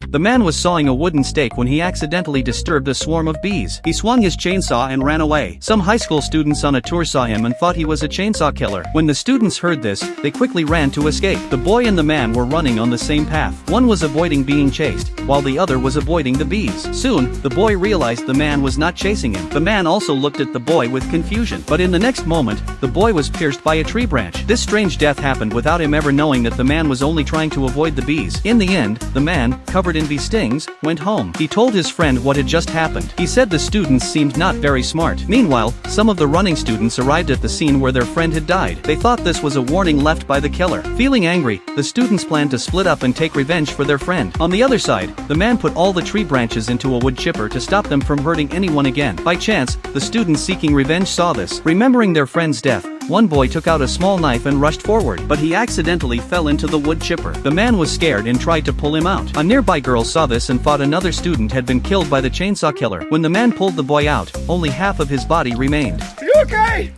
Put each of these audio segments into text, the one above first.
The man was sawing a wooden stake when he accidentally disturbed a swarm of bees. He swung his chainsaw and ran away. Some high school students on a tour saw him and thought he was a chainsaw killer. When the students heard this, they quickly ran to escape. The boy and the man were running on the same path. One was avoiding being chased, while the other was avoiding the bees. Soon, the boy realized the man was not chasing him. The man also looked at the boy with confusion. But in the next moment, the boy was pierced by a tree branch. This strange death happened without him ever knowing that the man was only trying to avoid the bees. In the end, the man, covered in bee stings, went home. He told his friend what had just happened. He said the students seemed not very smart. Meanwhile, some of the running students arrived at the scene where their friend had died. They thought this was a warning left by the killer. Feeling angry, the students planned to split up and take revenge for their friend. On the other side, the man put all the tree branches into a wood chipper to stop them from hurting anyone again. By chance, the students seeking revenge saw this. Remembering their friend's death, one boy took out a small knife and rushed forward, but he accidentally fell into the wood chipper. The man was scared and tried to pull him out. A nearby girl saw this and thought another student had been killed by the chainsaw killer. When the man pulled the boy out, only half of his body remained. Are you okay?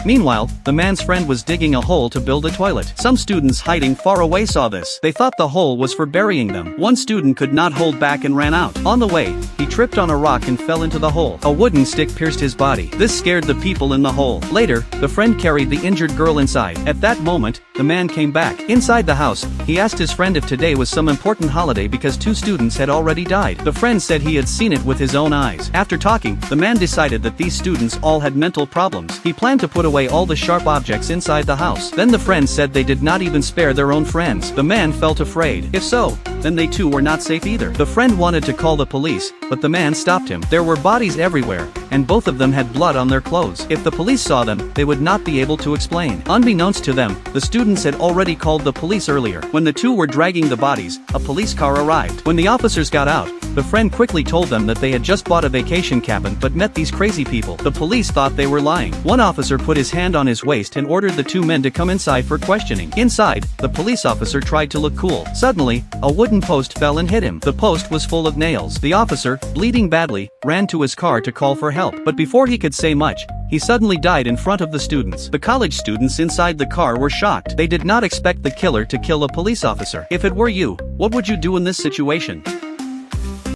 Meanwhile, the man's friend was digging a hole to build a toilet. Some students hiding far away saw this. They thought the hole was for burying them. One student could not hold back and ran out. On the way, he tripped on a rock and fell into the hole. A wooden stick pierced his body. This scared the people in the hole. Later, the friend carried the injured girl inside. At that moment, the man came back. Inside the house, he asked his friend if today was some important holiday because 2 students had already died. The friend said he had seen it with his own eyes. After talking, the man decided that these students all had mental problems. He planned to put away all the sharp objects inside the house. Then the friend said they did not even spare their own friends. The man felt afraid. If so, then they too were not safe either. The friend wanted to call the police, but the man stopped him. There were bodies everywhere, and both of them had blood on their clothes. If the police saw them, they would not be able to explain. Unbeknownst to them, the students had already called the police earlier. When the two were dragging the bodies, a police car arrived. When the officers got out, the friend quickly told them that they had just bought a vacation cabin but met these crazy people. The police thought they were lying. One officer put his hand on his waist and ordered the 2 men to come inside for questioning. Inside, the police officer tried to look cool. Suddenly, a wooden post fell and hit him. The post was full of nails. The officer, bleeding badly, ran to his car to call for help. But before he could say much, he suddenly died in front of the students. The college students inside the car were shocked. They did not expect the killer to kill a police officer. If it were you, what would you do in this situation?